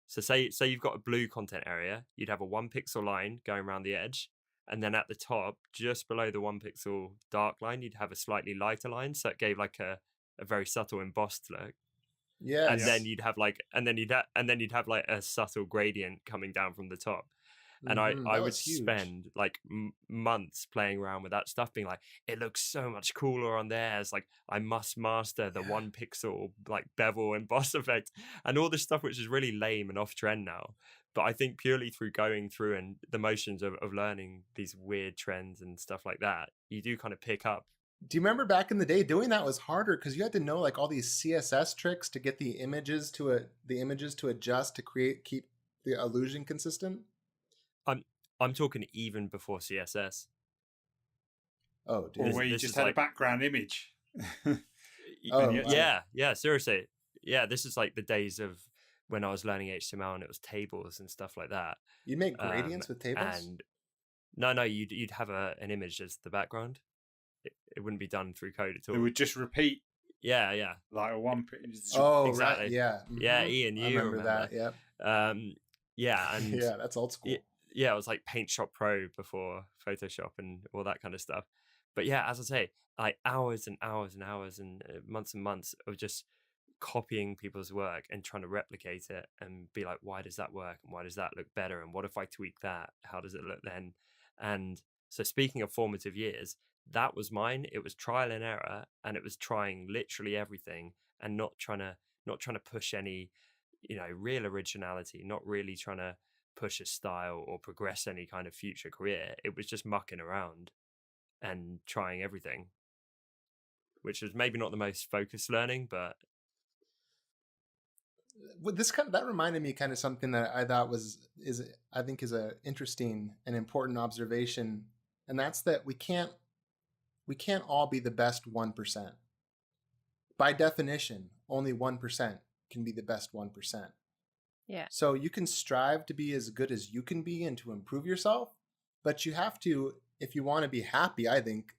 So say you've got a blue content area, you'd have a 1 pixel line going around the edge, and then at the top, just below the 1 pixel dark line, you'd have a slightly lighter line, so it gave like a very subtle embossed look. Yeah. And then you'd have like like a subtle gradient coming down from the top. And I would spend like months playing around with that stuff, being like, it looks so much cooler on there. It's like, I must master the 1 pixel like bevel emboss effect and all this stuff, which is really lame and off trend now. But I think purely through going through and the motions of learning these weird trends and stuff like that, you do kind of pick up. Do you remember back in the day doing that was harder because you had to know like all these CSS tricks to get the images to adjust to keep the illusion consistent? I'm talking even before CSS. Oh, dude. Or where you just had a background image. Yeah, seriously. Yeah, this is like the days of when I was learning HTML and it was tables and stuff like that. You make gradients with tables? And no, you'd have an image as the background. It wouldn't be done through code at all. It would just repeat. Yeah. Like a one. Oh, exactly. Right. Yeah. Mm-hmm. Yeah, Ian, you remember that. Yep. Yeah, and yeah, that's old school. Yeah, it was like Paint Shop Pro before Photoshop and all that kind of stuff. But yeah, as I say, like hours and hours and hours and months of just copying people's work and trying to replicate it and be like, why does that work? And why does that look better? And what if I tweak that? How does it look then? And so speaking of formative years, that was mine. It was trial and error, and it was trying literally everything and not trying to push any, real originality, not really trying to push a style or progress any kind of future career. It was just mucking around and trying everything, which was maybe not the most focused learning, but that reminded me kind of something that I thought is a interesting and important observation, and that's that we can't all be the best 1%. By definition, only 1% can be the best 1%. Yeah. So you can strive to be as good as you can be and to improve yourself, but you have to, if you want to be happy, I think,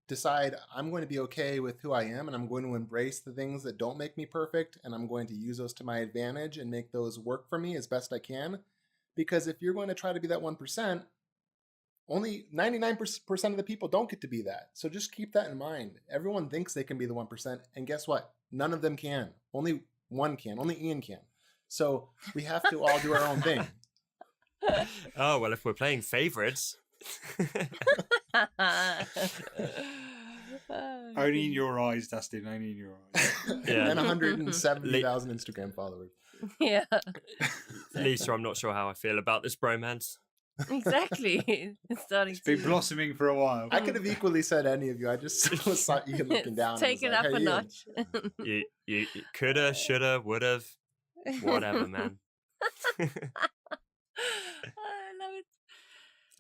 decide I'm going to be okay with who I am, and I'm going to embrace the things that don't make me perfect, and I'm going to use those to my advantage and make those work for me as best I can. Because if you're going to try to be that 1%, only 99% of the people don't get to be that. So just keep that in mind. Everyone thinks they can be the 1%, and guess what? None of them can. Only one can. Only Ian can. So we have to all do our own thing. Oh, well, if we're playing favorites. Only in your eyes, Dustin. Only in your eyes. Yeah. And 170,000 Instagram followers. Yeah. Lisa, I'm not sure how I feel about this bromance. Exactly. It's been blossoming for a while. I could have equally said any of you. I just saw you looking down. Take it up a notch. You coulda, shoulda, would've, whatever, man. I love it.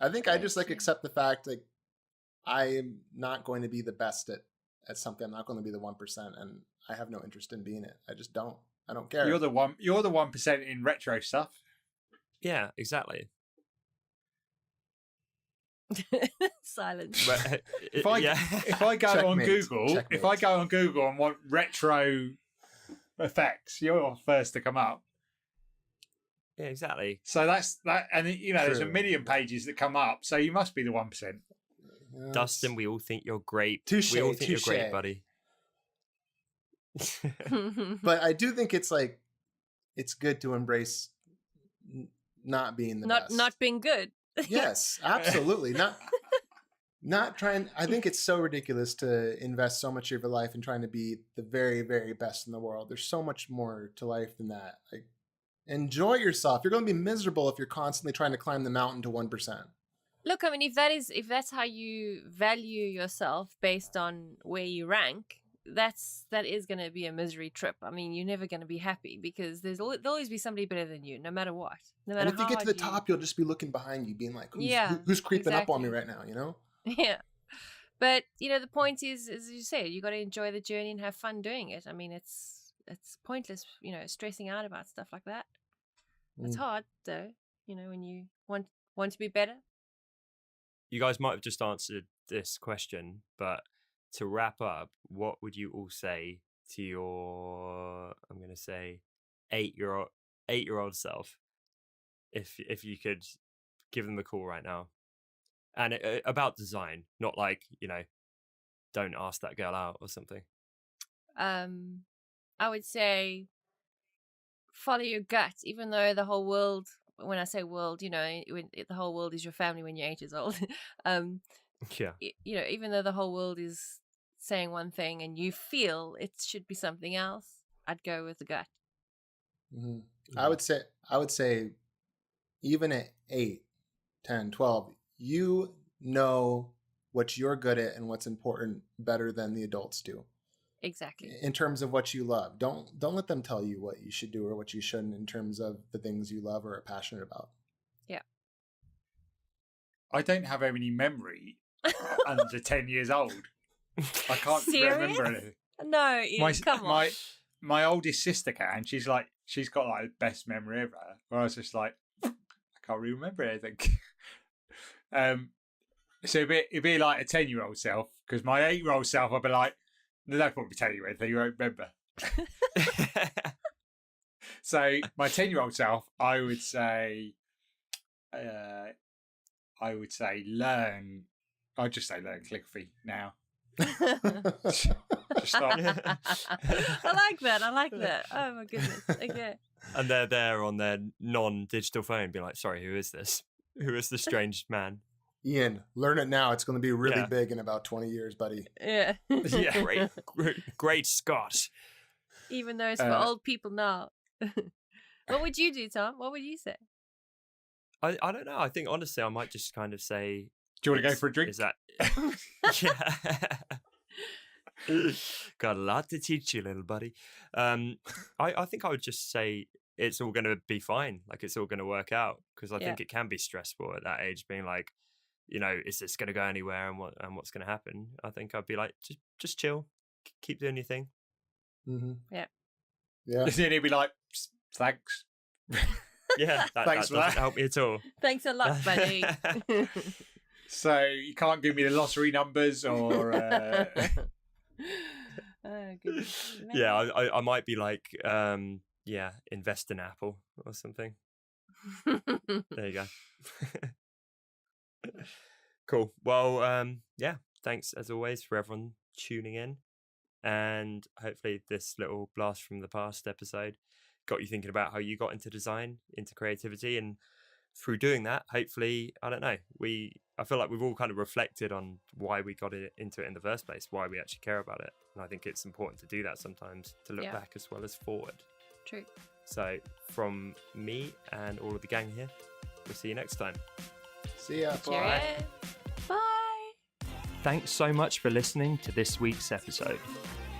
I think I just accept the fact like I am not going to be the best at something. I'm not going to be the 1%, and I have no interest in being it. I just don't. I don't care. You're the 1% in retro stuff. Yeah, exactly. Silence. If I go on Google, if I go on Google and want retro effects, you're first to come up. Yeah, exactly. So that's that, and there's a million pages that come up. So you must be the 1%. Yes. Dustin, we all think you're great. Touché, we all think you're great, buddy. But I do think it's good to embrace not being the best. Not being good. Yes, absolutely. Not trying. I think it's so ridiculous to invest so much of your life in trying to be the very, very best in the world. There's so much more to life than that. Enjoy yourself. You're going to be miserable if you're constantly trying to climb the mountain to 1%. Look, I mean, if that's how you value yourself based on where you rank, that is going to be a misery trip. I mean, you're never going to be happy because there'll always be somebody better than you, no matter what. No matter and if you get to the top, you'll just be looking behind you, being like, who's creeping up on me right now, Yeah. But, the point is, as you say, you got to enjoy the journey and have fun doing it. I mean, it's pointless, stressing out about stuff like that. It's hard, though, when you want to be better. you guys might have just answered this question, but to wrap up, what would you all say to your, I'm going to say, 8-year-old self, if you could give them a call right now, and about design, not like, don't ask that girl out or something. I would say follow your gut, even though the whole world, when I say world, the whole world is your family when you're 8 years old. Yeah. Even though the whole world is saying one thing and you feel it should be something else, I'd go with the gut. Mm-hmm. I would say even at 8, 10, 12, you know what you're good at and what's important better than the adults do. Exactly. In terms of what you love. Don't let them tell you what you should do or what you shouldn't in terms of the things you love or are passionate about. Yeah. I don't have any memory under 10 years old. I can't remember anything. No, come on. My oldest sister can. She's got like the best memory ever. Where I was just like, I can't really remember anything. So it'd be like a 10-year-old self, because my 8-year-old self, I'd be like, no, don't probably tell you anything, you won't remember. So my 10-year-old self, I would say learn. I'd just say learn calligraphy now. Just start. I like that. Oh my goodness. Okay. And they're there on their non-digital phone, being like, "Sorry, who is this? Who is this strange man?" Ian, learn it now. It's going to be really big in about 20 years, buddy. Yeah. Yeah. Great Scott. Even though it's for old people now. What would you do, Tom? What would you say? I don't know. I think honestly, I might just kind of say, do you want to go for a drink? Is that? Yeah. Got a lot to teach you, little buddy. I think I would just say it's all going to be fine. Like, it's all going to work out, because I think it can be stressful at that age, being like, is this going to go anywhere, and what's going to happen? I think I'd be like, just chill, keep doing your thing. Mm-hmm. Yeah. And then he'd be like, thanks. Yeah, that doesn't help me at all. Thanks a lot, buddy. So you can't give me the lottery numbers or. Oh, goodness. Yeah, I might be like, invest in Apple or something. There you go. Cool. Well, thanks as always for everyone tuning in, and hopefully this little blast from the past episode got you thinking about how you got into design, into creativity, and through doing that, hopefully, I don't know, I feel like we've all kind of reflected on why we got into it in the first place, why we actually care about it. And I think it's important to do that sometimes, to look back as well as forward. True. So from me and all of the gang here, we'll see you next time. See ya. Bye. Bye. Thanks so much for listening to this week's episode.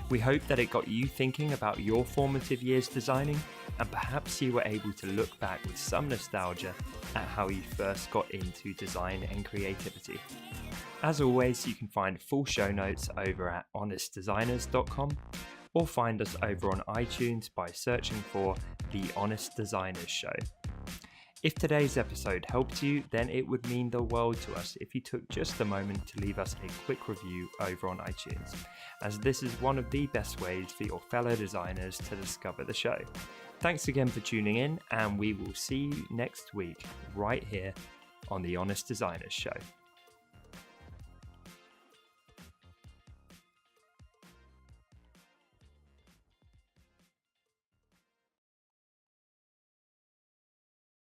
We hope that it got you thinking about your formative years designing, and perhaps you were able to look back with some nostalgia at how you first got into design and creativity. As always, you can find full show notes over at honestdesigners.com, or find us over on iTunes by searching for The Honest Designers Show. If today's episode helped you, then it would mean the world to us if you took just a moment to leave us a quick review over on iTunes, as this is one of the best ways for your fellow designers to discover the show. Thanks again for tuning in, and we will see you next week right here on The Honest Designers Show.